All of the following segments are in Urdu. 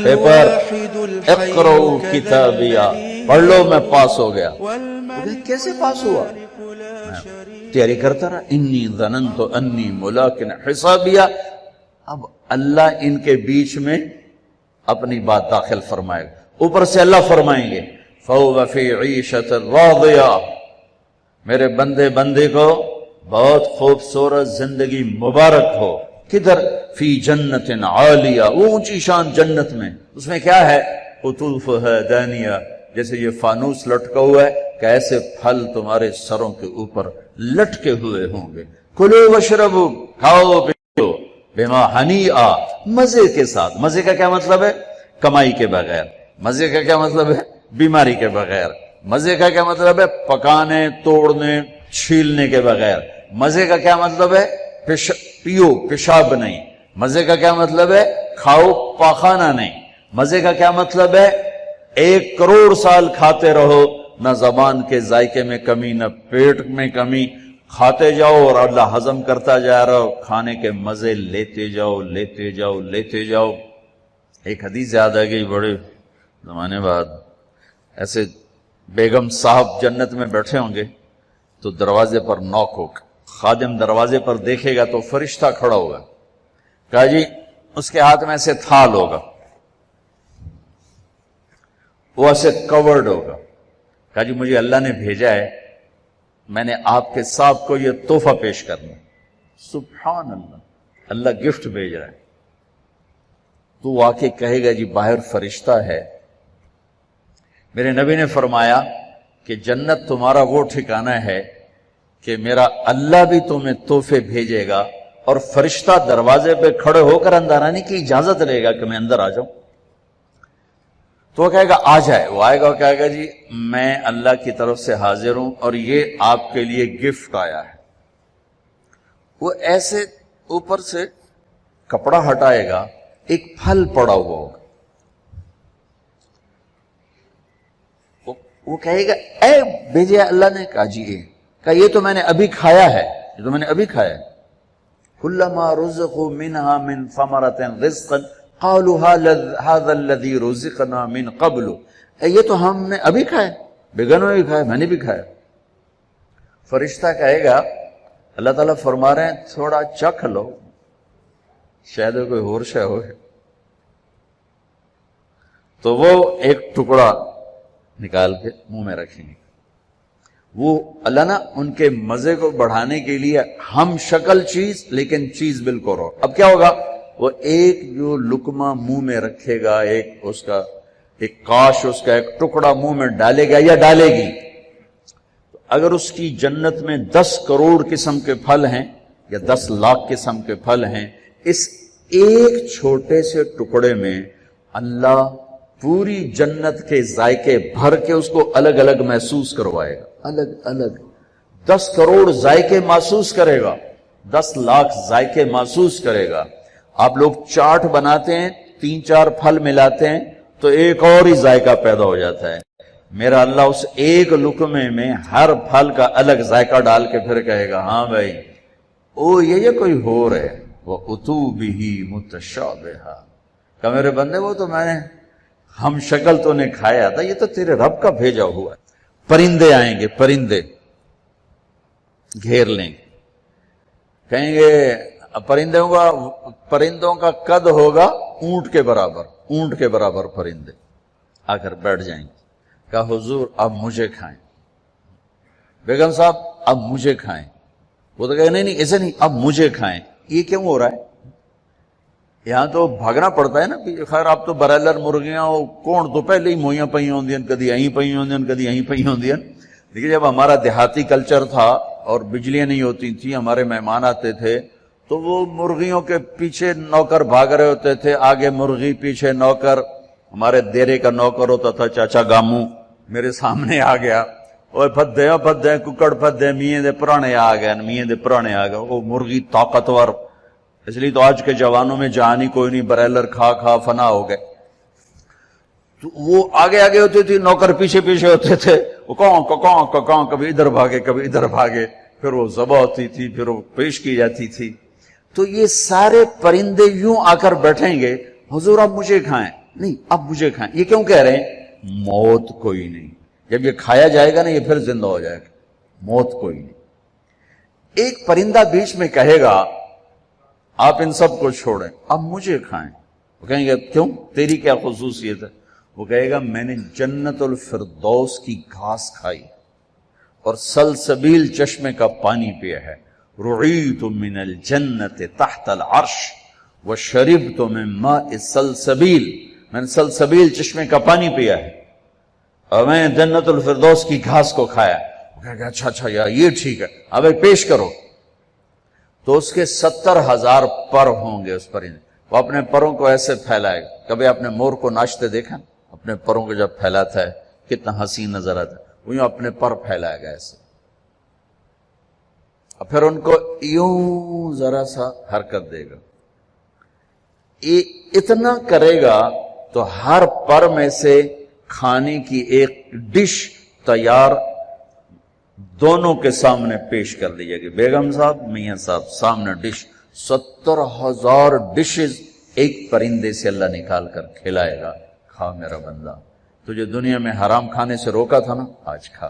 پیپر اقرؤ کتابیہ، پڑھ لو میں پاس ہو گیا۔ کیسے پاس ہوا؟ تیاری کرتا رہا، انی ظننت انی ملاق حسابیہ۔ اب اللہ ان کے بیچ میں اپنی بات داخل فرمائے گا، اوپر سے اللہ فرمائیں گے فَهُوَ فِي عِيشَةٍ رَاضِيَةٍ، میرے بندے کو بہت خوبصورت زندگی مبارک ہو۔ کدھر؟ فی جنت عالیہ، وہ اونچی شان جنت میں، اس میں کیا ہے؟ قطوفھا دانیہ، جیسے یہ فانوس لٹکا ہوا ہے کہ ایسے پھل تمہارے سروں کے اوپر لٹکے ہوئے ہوں گے۔ کلوا واشربوا، کھاؤ پیو، بما ہنیئا، مزے کے ساتھ۔ مزے کا کیا مطلب ہے؟ کمائی کے بغیر۔ مزے کا کیا مطلب ہے؟ بیماری کے بغیر۔ مزے کا کیا مطلب ہے؟ پکانے، توڑنے، چھیلنے کے بغیر۔ مزے کا کیا مطلب ہے؟ پیو، پیشاب نہیں۔ مزے کا کیا مطلب ہے؟ کھاؤ، پاخانہ نہیں۔ مزے کا کیا مطلب ہے؟ 1 کروڑ سال کھاتے رہو، نہ زبان کے ذائقے میں کمی، نہ پیٹ میں کمی، کھاتے جاؤ اور اللہ ہضم کرتا جا رہا ہو، کھانے کے مزے لیتے جاؤ لیتے جاؤ لیتے جاؤ۔ ایک حدیث یاد آ گئی بڑے زمانے بعد، ایسے بیگم صاحب جنت میں بیٹھے ہوں گے تو دروازے پر نوک ہوگا، خادم دروازے پر دیکھے گا تو فرشتہ کھڑا ہوگا، کہا جی اس کے ہاتھ میں ایسے تھال ہوگا، وہ ایسے کورڈ ہوگا، کہا جی مجھے اللہ نے بھیجا ہے، میں نے آپ کے صاحب کو یہ تحفہ پیش کرنا۔ سبحان اللہ، اللہ گفٹ بھیج رہا ہے۔ تو واقعی کہے گا جی باہر فرشتہ ہے۔ میرے نبی نے فرمایا کہ جنت تمہارا وہ ٹھکانہ ہے کہ میرا اللہ بھی تمہیں تحفے بھیجے گا، اور فرشتہ دروازے پہ کھڑے ہو کر اندر آنے کی اجازت لے گا کہ میں اندر آ جاؤں۔ تو وہ کہے گا آ جائے، وہ آئے گا اور کہے گا جی میں اللہ کی طرف سے حاضر ہوں اور یہ آپ کے لیے گفٹ آیا ہے۔ وہ ایسے اوپر سے کپڑا ہٹائے گا، ایک پھل پڑا ہوا ہوگا، وہ کہے گا اے بھیجے اللہ نے؟ کہا جی کہا یہ تو میں نے ابھی کھایا ہے، یہ تو میں نے ابھی کھایا ہے۔ کلما رزقوا منها من ثمرة رزقا قالوا هذا الذي رزقنا من قبل، یہ تو ہم نے ابھی کھایا، بیگنوں نے بھی کھایا، میں نے بھی کھایا۔ فرشتہ کہے گا اللہ تعالیٰ فرما رہے ہیں تھوڑا چکھ لو، شاید کوئی اور شے ہو۔ تو وہ ایک ٹکڑا نکال کے منہ میں رکھیں گے۔ وہ اللہ نا ان کے مزے کو بڑھانے کے لیے ہم شکل چیز لیکن چیز بالکل رو۔ اب کیا ہوگا؟ وہ ایک جو لقمہ منہ میں رکھے گا، اس کا ایک کاش، اس کا ایک ٹکڑا منہ میں ڈالے گا یا ڈالے گی، اگر اس کی جنت میں 10 کروڑ قسم کے پھل ہیں یا 10 لاکھ قسم کے پھل ہیں، اس ایک چھوٹے سے ٹکڑے میں اللہ پوری جنت کے ذائقے بھر کے اس کو الگ الگ محسوس کروائے گا، الگ الگ 10 کروڑ ذائقے محسوس کرے گا، 10 لاکھ ذائقے محسوس کرے گا۔ آپ لوگ چاٹ بناتے ہیں، 3-4 پھل ملاتے ہیں تو ایک اور ہی ذائقہ پیدا ہو جاتا ہے۔ میرا اللہ اس ایک لقمے میں ہر پھل کا الگ ذائقہ ڈال کے پھر کہے گا ہاں بھائی او یہ کوئی ہو رہے وَأُتُوا بِهِ مُتَشَابِهًا، کہ میرے بندے وہ تو میں نے ہم شکل تو نے کھایا تھا، یہ تو تیرے رب کا بھیجا ہوا ہے۔ پرندے آئیں گے، پرندے گھیر لیں گے، کہیں گے پرندوں کا قد ہوگا اونٹ کے برابر، اونٹ کے برابر پرندے آ کر بیٹھ جائیں گے، کہا حضور اب مجھے کھائیں، بیگم صاحب اب مجھے کھائیں۔ وہ تو کہے نہیں ایسے نہیں، اب مجھے کھائیں۔ یہ کیوں ہو رہا ہے؟ یہاں تو بھاگنا پڑتا ہے نا، خیر آپ تو برائلر مرغیاں کون تو پہلے ہی موئیاں پئی ہوندی ہیں، کدی اہیں پئی ہوندی ہیں، کدی اہیں پئی ہوندی ہیں۔ دیکھیے جب ہمارا دیہاتی کلچر تھا اور بجلیاں نہیں ہوتی تھیں، ہمارے مہمان آتے تھے تو وہ مرغیوں کے پیچھے نوکر بھاگ رہے ہوتے تھے، آگے مرغی پیچھے نوکر۔ ہمارے دیرے کا نوکر ہوتا تھا چاچا گامو، میرے سامنے آ گیا، اور پھدے ککڑ پھدے میاں دے پرانے آ گئے، میاں دے پرانے آ گئے۔ وہ مرغی طاقتور، اس لیے تو آج کے جوانوں میں جان ہی کوئی نہیں، برائلر کھا کھا فنا ہو گئے۔ تو وہ آگے آگے ہوتے تھے، نوکر پیچھے پیچھے ہوتے تھے، وہ کون کبھی ادھر بھاگے کبھی ادھر بھاگے، پھر وہ ذبح ہوتی تھی، پھر وہ پیش کی جاتی تھی۔ تو یہ سارے پرندے یوں آ کر بیٹھیں گے حضور آپ مجھے کھائیں، نہیں اب مجھے کھائیں. یہ کیوں کہہ رہے ہیں؟ موت کوئی نہیں. جب یہ کھایا جائے گا نا یہ پھر زندہ ہو جائے گا. موت کوئی نہیں. ایک پرندہ بیچ میں کہے گا آپ ان سب کو چھوڑیں اب مجھے کھائیں. وہ کہیں گے کیوں؟ تیری کیا خصوصیت ہے؟ وہ کہے گا میں نے جنت الفردوس کی گھاس کھائی اور سلسبیل چشمے کا پانی پیا ہے. رعیت من الجنت تحت العرش وشربت من ماء سلسبیل. میں نے سلسبیل چشمے کا پانی پیا ہے اور میں نے جنت الفردوس کی گھاس کو کھایا. وہ کہے گا اچھا یار یہ ٹھیک ہے اب ایک پیش کرو. تو اس کے 70,000 پر ہوں گے اس پرندے. وہ اپنے پروں کو ایسے پھیلائے گا. کبھی آپ نے مور کو ناچتے دیکھا؟ اپنے پروں کو جب پھیلاتا ہے کتنا حسین نظر آتا ہے. وہ یوں اپنے پر پھیلائے گا ایسے اور پھر ان کو یوں ذرا سا حرکت دے گا. اتنا کرے گا تو ہر پر میں سے کھانے کی ایک ڈش تیار دونوں کے سامنے پیش کر دی جائے گی. بیگم صاحب میاں صاحب سامنے ڈش. 70,000 ڈشز ایک پرندے سے اللہ نکال کر کھلائے گا. کھا میرا بندہ. تجھے دنیا میں حرام کھانے سے روکا تھا نا آج کھا.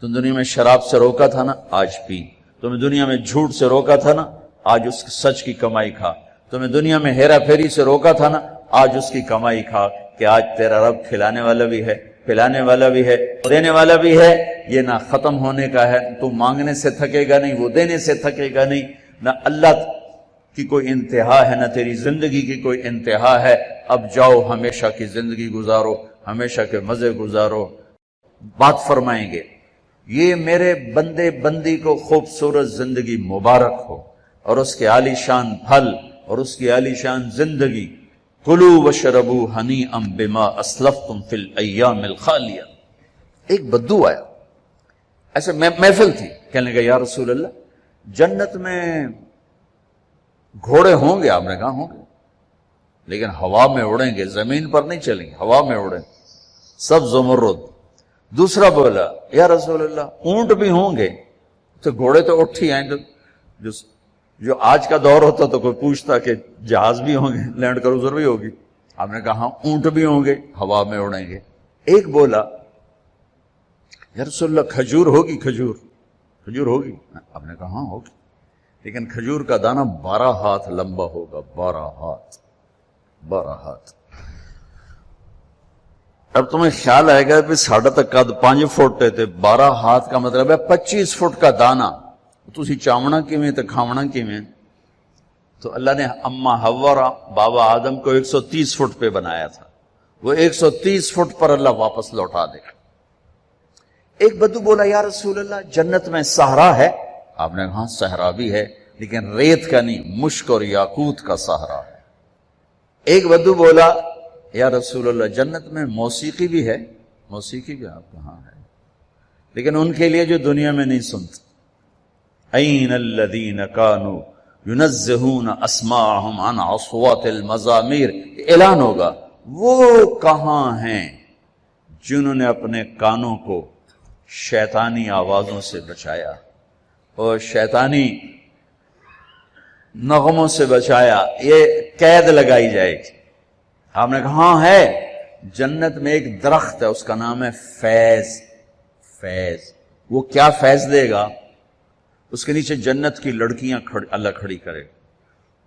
تم دنیا میں شراب سے روکا تھا نا آج پی. تمہیں دنیا میں جھوٹ سے روکا تھا نا آج اس سچ کی کمائی کھا. تمہیں دنیا میں ہیرا پھیری سے روکا تھا نا آج اس کی کمائی کھا. کہ آج تیرا رب کھلانے والا بھی ہے پلانے والا بھی ہے دینے والا بھی ہے. یہ نہ ختم ہونے کا ہے. تو مانگنے سے تھکے گا نہیں وہ دینے سے تھکے گا نہیں. نہ اللہ کی کوئی انتہا ہے نہ تیری زندگی کی کوئی انتہا ہے. اب جاؤ ہمیشہ کی زندگی گزارو ہمیشہ کے مزے گزارو. بات فرمائیں گے یہ میرے بندے بندی کو خوبصورت زندگی مبارک ہو اور اس کے عالی شان پھل اور اس کی عالی شان زندگی. کلوا واشربوا ہنیئا بما اسلفتم فی الایام الخالیہ. ایک بدو آیا ایسے محفل تھی. کہنے لگا یا رسول اللہ جنت میں گھوڑے ہوں گے؟ آپ نے کہا ہوں گے لیکن ہوا میں اڑیں گے زمین پر نہیں چلیں گے ہوا میں اڑیں سب زمرد. دوسرا بولا یا رسول اللہ اونٹ بھی ہوں گے؟ تو گھوڑے تو اٹھ ہی آئیں. جو آج کا دور ہوتا تو کوئی پوچھتا کہ جہاز بھی ہوں گے لینڈ کروزر بھی ہوگی. آپ نے کہا اونٹ بھی ہوں گے ہوا میں اڑیں گے. ایک بولا یا رسول اللہ کھجور ہوگی؟ کھجور ہوگی؟ آپ نے کہا ہاں ہوگی لیکن کھجور کا دانہ 12 ہاتھ لمبا ہوگا. 12 ہاتھ. اب تمہیں خیال آئے گا کہ ساڑھا تک قد 5 فٹ تے 12 ہاتھ کا مطلب ہے 25 فٹ کا دانہ. تسی چاونا کیویں تے کھاونا کیویں؟ تو اللہ نے اما حوا بابا آدم کو 130 فٹ پہ بنایا تھا. وہ 130 فٹ پر اللہ واپس لوٹا دے گا. ایک بدو بولا یا رسول اللہ جنت میں صحرا ہے؟ آپ نے کہا صحرا بھی ہے لیکن ریت کا نہیں مشک اور یاقوت کا صحرا ہے. ایک بدو بولا یا رسول اللہ جنت میں موسیقی بھی ہے؟ موسیقی بھی آپ کہاں ہے لیکن ان کے لیے جو دنیا میں نہیں سنتے. این الذین کانوا ینزہون اسماعہم عن اصوات المزامیر. اعلان ہوگا وہ کہاں ہیں جنہوں نے اپنے کانوں کو شیطانی آوازوں سے بچایا اور شیطانی نغموں سے بچایا. یہ قید لگائی جائے گی. آپ نے کہا ہاں ہے. جنت میں ایک درخت ہے اس کا نام ہے فیض. وہ کیا فیض دے گا؟ اس کے نیچے جنت کی لڑکیاں اللہ کھڑی کرے.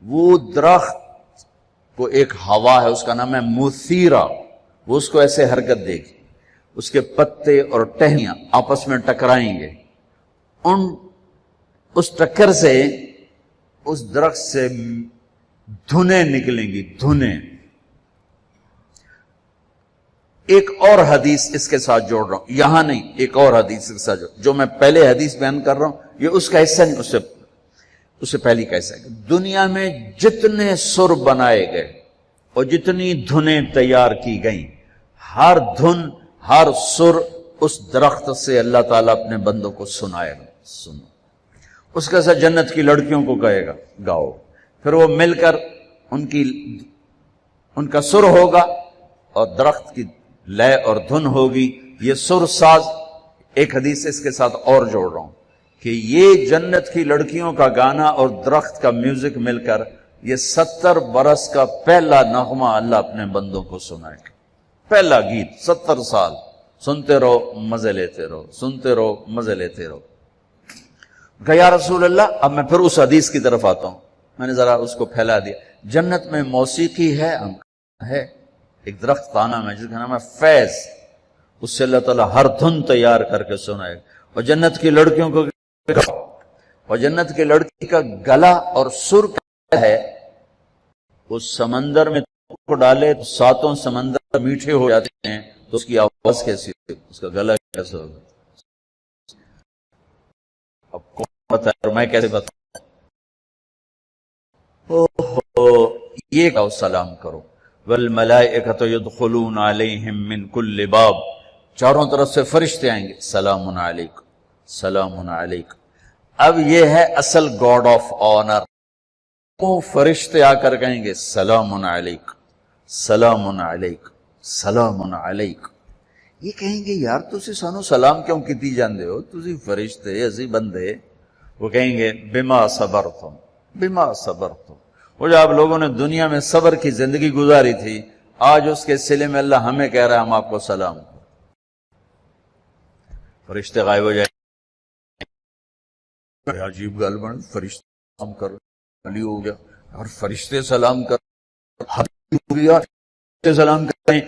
وہ درخت کو ایک ہوا ہے اس کا نام ہے مثیرہ. وہ اس کو ایسے حرکت دے گی. اس کے پتے اور ٹہنیاں آپس میں ٹکرائیں گے. اس ٹکر سے اس درخت سے دھنیں نکلیں گی. دھنیں. ایک اور حدیث اس کے ساتھ جوڑ رہا ہوں. یہاں نہیں ایک اور حدیث کے ساتھ جو میں پہلے حدیث بیان کر رہا ہوں یہ اس کا حصہ نہیں اس سے پہلی کا حصہ ہے. دنیا میں جتنے سر بنائے گئے اور جتنی دھنیں تیار کی گئیں ہر دھن ہر سر اس درخت سے اللہ تعالیٰ اپنے بندوں کو سنائے گا. سنو. اس کے ساتھ جنت کی لڑکیوں کو کہے گا گاؤ. پھر وہ مل کر ان کا سر ہوگا اور درخت کی لے اور دھن ہوگی. یہ سر ساز. ایک حدیث اس کے ساتھ اور جوڑ رہا ہوں کہ یہ جنت کی لڑکیوں کا گانا اور درخت کا میوزک مل کر یہ 70 برس کا پہلا نغمہ اللہ اپنے بندوں کو سنائے گا، پہلا گیت 70 سال سنتے رہو مزے لیتے رہو، سنتے رہو مزے لیتے رہو۔ کہ یا رسول اللہ، اب میں پھر اس حدیث کی طرف آتا ہوں، میں نے ذرا اس کو پھیلا دیا۔ جنت میں موسیقی ہے ایک درخت کا نام ہے جس کا نام ہے فیض، اس سے اللہ تعالیٰ ہر دھن تیار کر کے سنائے گا۔ اور جنت کی لڑکیوں کو، اور جنت کی لڑکی کا گلا اور سر ہے، اس سمندر میں کو ڈالے تو 7 سمندر میٹھے ہو جاتے ہیں، تو اس کی آواز کیسی ہوگی، اس کا گلا کیسا ہوگا؟ اب کون بتائے اور میں کیسے بتاؤں؟ یہ کہو سلام کرو، والملائکۃ یدخلون علیہم من کل باب، چاروں طرف سے فرشتے آئیں گے، سلام علیکم سلام علیکم۔ اب یہ ہے اصل گاڈ آف آنر، وہ فرشتے آ کر کہیں گے سلام علیکم سلام علیکم سلام علیکم۔ یہ کہیں گے یار تسی سانو سلام کیوں کیتی جاندے ہو، تسی فرشتے اسی بندے۔ وہ کہیں گے بما صبرتم بما صبرتم، وہ جو آپ لوگوں نے دنیا میں صبر کی زندگی گزاری تھی، آج اس کے صلے میں اللہ ہمیں کہہ رہا ہے ہم آپ کو سلام کریں۔ فرشتے غائب ہو جائیں، عجیب گل بن، فرشتے سلام کر، علی ہو گیا اور فرشتے سلام کر، ہو گیا فرشتے سلام کریں،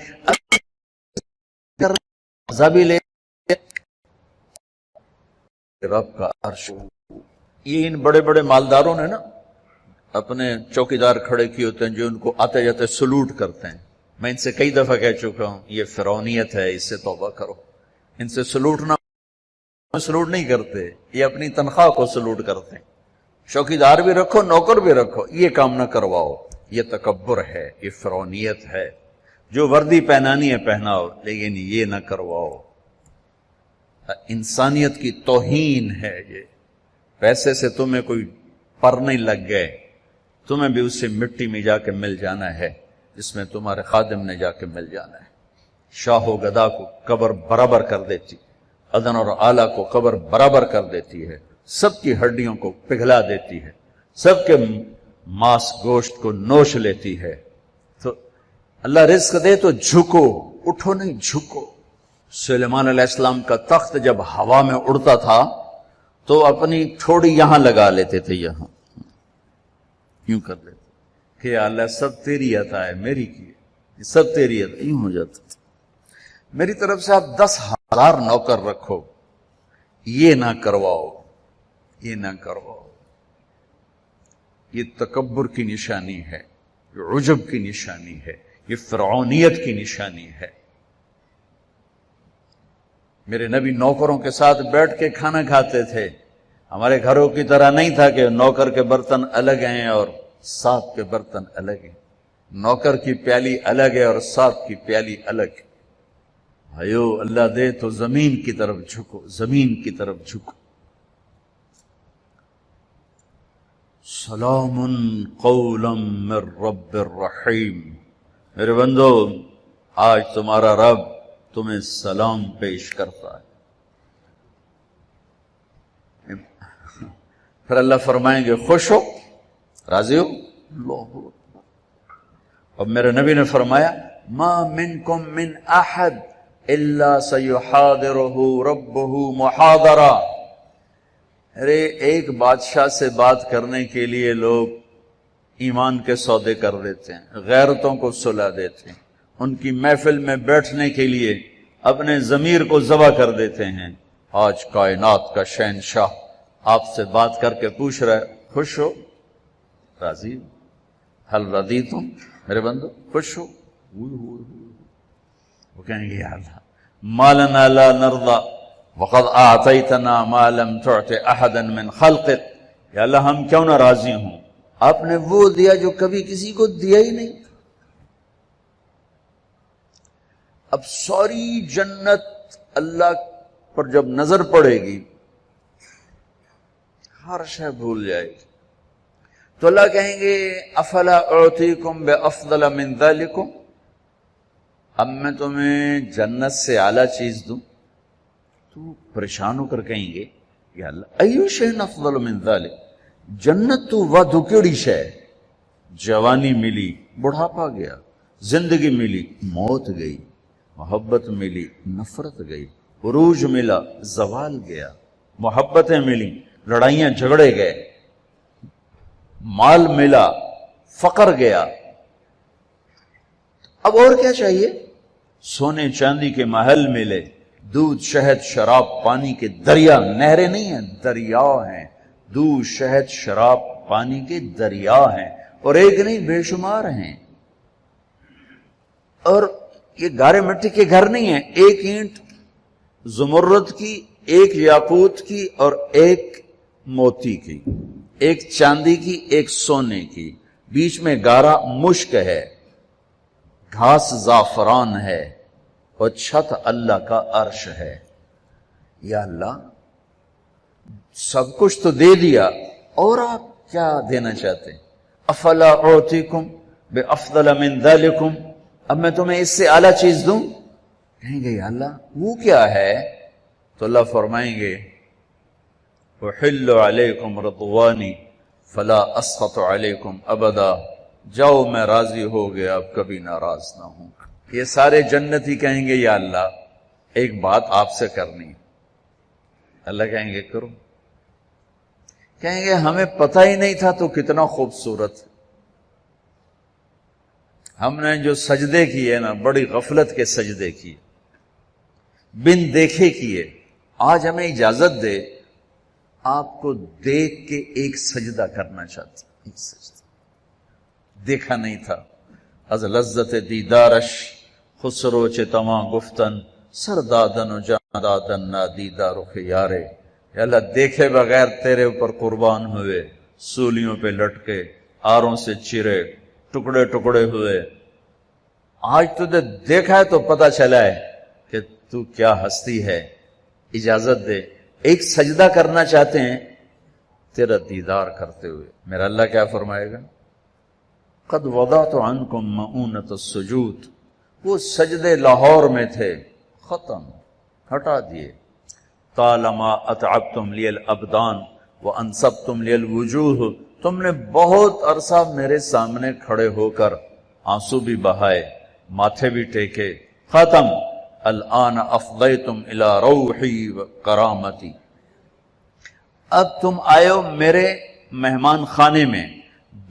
عذابی لے رب کا عرش۔ یہ ان بڑے بڑے مالداروں نے نا اپنے چوکیدار کھڑے کیے ہوتے ہیں جو ان کو آتے جاتے سلوٹ کرتے ہیں۔ میں ان سے کئی دفعہ کہہ چکا ہوں یہ فرعونیت ہے، اس سے توبہ کرو۔ ان سے سلوٹ نہیں کرتے، یہ اپنی تنخواہ کو سلوٹ کرتے ہیں۔ چوکیدار بھی رکھو نوکر بھی رکھو، یہ کام نہ کرواؤ، یہ تکبر ہے، یہ فرعونیت ہے۔ جو وردی پہنانی ہے پہناؤ، لیکن یہ نہ کرواؤ، انسانیت کی توہین ہے یہ۔ پیسے سے تمہیں کوئی پر نہیں لگ گئے، تمہیں بھی اس سے مٹی میں جا کے مل جانا ہے جس میں تمہارے خادم نے جا کے مل جانا ہے۔ شاہ و گدا کو قبر برابر کر دیتی، ادن اور اعلیٰ کو قبر برابر کر دیتی ہے، سب کی ہڈیوں کو پگھلا دیتی ہے، سب کے ماس گوشت کو نوش لیتی ہے۔ تو اللہ رزق دے تو جھکو، اٹھو نہیں جھکو۔ سلیمان علیہ السلام کا تخت جب ہوا میں اڑتا تھا تو اپنی ٹھوڑی یہاں لگا لیتے تھے، یہاں یوں کر لیتے کہ اللہ سب تیری عطا ہے، میری کی ہے، سب تیری عطا، یوں ہو جاتا تھا۔ میری طرف سے آپ 10,000 نوکر رکھو، یہ نہ کرواؤ، یہ نہ کرواؤ۔ یہ تکبر کی نشانی ہے، یہ عجب کی نشانی ہے، یہ فرعونیت کی نشانی ہے۔ میرے نبی نوکروں کے ساتھ بیٹھ کے کھانا کھاتے تھے، ہمارے گھروں کی طرح نہیں تھا کہ نوکر کے برتن الگ ہیں اور ساتھ کے برتن الگ ہیں۔ نوکر کی پیالی الگ ہے اور ساتھ کی پیالی الگ ہے۔ بھائیو اللہ دے تو زمین کی طرف جھکو، زمین کی طرف جھکو۔ سلام قولا من رب الرحیم، میرے بندو آج تمہارا رب تمہیں سلام پیش کرتا ہے۔ پھر اللہ فرمائیں گے خوش ہو، راضی ہو؟ اللہ اکبر۔ اب میرے نبی نے فرمایا ما منکم من احد الا سیحاضرہ ربہ محاضرہ۔ ارے ایک بادشاہ سے بات کرنے کے لیے لوگ ایمان کے سودے کر دیتے ہیں، غیرتوں کو سلا دیتے ہیں، ان کی محفل میں بیٹھنے کے لیے اپنے ضمیر کو ذبح کر دیتے ہیں۔ آج کائنات کا شہنشاہ آپ سے بات کر کے پوچھ رہا ہے خوش ہو، راضی ہو؟ حل رضیتم، میرے بندو خوش ہو؟ وہ کہیں گے یا اللہ ما لنا لا نرضى وقد اعطیتنا ما لم تعط احدا من خلقك، یا اللہ ہم کیوں نہ راضی ہوں، آپ نے وہ دیا جو کبھی کسی کو دیا ہی نہیں۔ اب ساری جنت اللہ پر جب نظر پڑے گی ہر شے بھول جائے گی، تو اللہ کہیں گے افلا اعطیکم بافضل من ذلکم، اب میں تمہیں جنت سے اعلیٰ چیز دوں؟ تو پریشان ہو کر کہیں گے یا اللہ ایو شیء افضل من ذلک، جنت تو ودو کیڑی شے، جوانی ملی، بڑھاپا گیا، زندگی ملی، موت گئی، محبت ملی، نفرت گئی، عروج ملا، زوال گیا، محبتیں ملی، لڑائیاں جھگڑے گئے، مال ملا، فقر گیا۔ اب اور کیا چاہیے؟ سونے چاندی کے محل ملے، دودھ شہد شراب پانی کے دریا، نہریں نہیں ہیں، دریا ہیں، دودھ شہد شراب پانی کے دریا ہیں، اور ایک نہیں بے شمار ہیں۔ اور یہ گارے مٹی کے گھر نہیں ہیں، ایک اینٹ زمرد کی، ایک یاقوت کی، اور ایک موتی کی، ایک چاندی کی، ایک سونے کی، بیچ میں گارا مشک ہے، گھاس زعفران ہے، اور چھت اللہ کا عرش ہے۔ یا اللہ، سب کچھ تو دے دیا، اور آپ کیا دینا چاہتے ہیں؟ افلا اعطیکم بافضل من ذلکم، اب میں تمہیں اس سے اعلیٰ چیز دوں؟ کہیں گے یا اللہ وہ کیا ہے؟ تو اللہ فرمائیں گے احل علیکم رضوانی فلا اسخط علیکم ابدا، جاؤ میں راضی ہو گیا، اب کبھی ناراض نہ ہوں۔ یہ سارے جنتی کہیں گے یا اللہ ایک بات آپ سے کرنی ہے۔ اللہ کہیں گے کرو۔ کہیں گے ہمیں پتہ ہی نہیں تھا تو کتنا خوبصورت، ہم نے جو سجدے کیے نا بڑی غفلت کے سجدے کیے، بن دیکھے کیے، آج ہمیں اجازت دے آپ کو دیکھ کے ایک سجدہ کرنا چاہتے ہیں، ایک سجدہ دیکھا نہیں تھا۔ از لذت دیدارش خسرو چتما گفتن سردادن و جاندادن نا دیدار و خیارے، یا اللہ دیکھے بغیر تیرے اوپر قربان ہوئے، سولیوں پہ لٹکے، آروں سے چرے، ٹکڑے ٹکڑے ہوئے، آج تجھے دیکھا ہے تو پتہ چلا ہے کہ تو کیا ہستی ہے، اجازت دے ایک سجدہ کرنا چاہتے ہیں تیرا دیدار کرتے ہوئے۔ میرا اللہ کیا فرمائے گا؟ قد وضعت عنکم مؤونۃ السجود، وہ سجدے لاہور میں تھے، ختم، ہٹا دیے۔ طالما اتعبتم لی الابدان وانصبتم لی الوجوہ، تم نے بہت عرصہ میرے سامنے کھڑے ہو کر آنسو بھی بہائے، ماتھے بھی ٹیکے، ختم۔ الآن افضیتم الی روحی و کرامتی، اب تم آئے ہو میرے مہمان خانے میں۔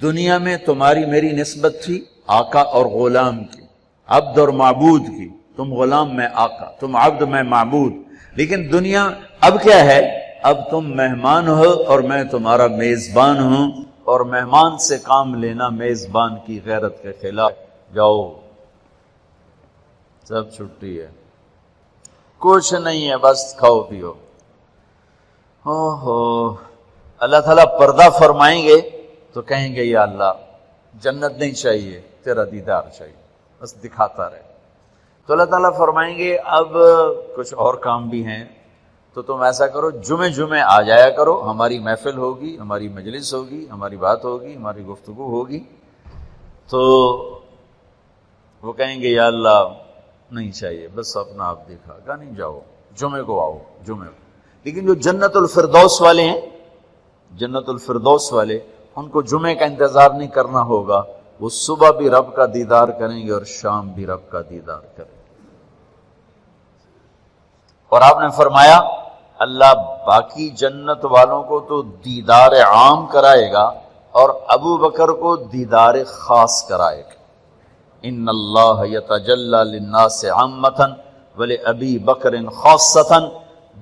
دنیا میں تمہاری میری نسبت تھی آقا اور غلام کی، عبد اور معبود کی، تم غلام میں آقا، تم عبد میں معبود، لیکن دنیا اب کیا ہے؟ اب تم مہمان ہو اور میں تمہارا میزبان ہوں، اور مہمان سے کام لینا میزبان کی غیرت کے خلاف۔ جاؤ، سب چھٹی ہے، کچھ نہیں ہے، بس کھاؤ پیو۔ اللہ تعالیٰ پردہ فرمائیں گے تو کہیں گے یا اللہ جنت نہیں چاہیے، تیرا دیدار چاہیے، بس دکھاتا رہے۔ تو اللہ تعالیٰ فرمائیں گے اب کچھ اور کام بھی ہیں، تو تم ایسا کرو جمعے آ جایا کرو، ہماری محفل ہوگی، ہماری مجلس ہوگی، ہماری بات ہوگی، ہماری گفتگو ہوگی۔ تو وہ کہیں گے یا اللہ نہیں چاہیے، بس اپنا آپ دیکھا گا، نہیں جاؤ، جمعے کو آؤ، جمعے کو۔ لیکن جو جنت الفردوس والے ہیں، جنت الفردوس والے، ان کو جمعے کا انتظار نہیں کرنا ہوگا، وہ صبح بھی رب کا دیدار کریں گے اور شام بھی رب کا دیدار کریں گے۔ اور آپ نے فرمایا اللہ باقی جنت والوں کو تو دیدار عام کرائے گا اور ابو بکر کو دیدار خاص کرائے گا۔ ان اللہ یتجلی للناس عامۃ ولابی بکر خاصۃ،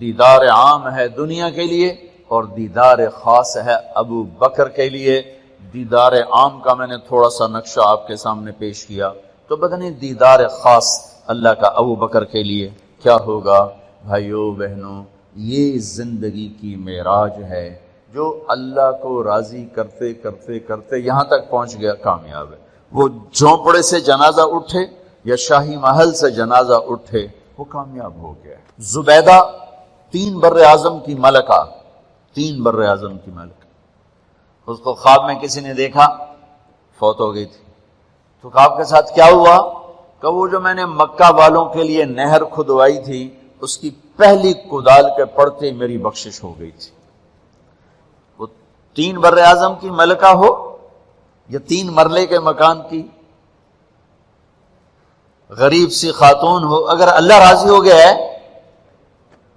دیدار عام ہے دنیا کے لیے اور دیدار خاص ہے ابو بکر کے لیے۔ دیدار عام کا میں نے تھوڑا سا نقشہ آپ کے سامنے پیش کیا، تو بدنی دیدار خاص اللہ کا ابو بکر کے لیے کیا ہوگا؟ بھائیو بہنوں، یہ زندگی کی معراج ہے، جو اللہ کو راضی کرتے کرتے کرتے یہاں تک پہنچ گیا، کامیاب ہے۔ وہ جھونپڑے سے جنازہ اٹھے یا شاہی محل سے جنازہ اٹھے، وہ کامیاب ہو گیا۔ زبیدہ 3 بر اعظم کی ملکہ، 3 بر اعظم کی ملکہ، اس کو خواب میں کسی نے دیکھا، فوت ہو گئی تھی۔ تو خواب کے ساتھ کیا ہوا کہ وہ جو میں نے مکہ والوں کے لیے نہر کھدوائی تھی، اس کی پہلی کدال کے پڑتے میری بخشش ہو گئی تھی۔ وہ 3 بر اعظم کی ملکہ ہو، یہ 3 مرلے کے مکان کی غریب سی خاتون ہو، اگر اللہ راضی ہو گیا ہے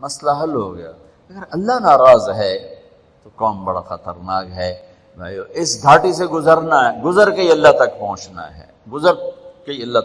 مسئلہ حل ہو گیا، اگر اللہ ناراض ہے تو قوم بڑا خطرناک ہے۔ اس گھاٹی سے گزرنا ہے، گزر کے ہی اللہ تک پہنچنا ہے، گزر کے ہی اللہ تک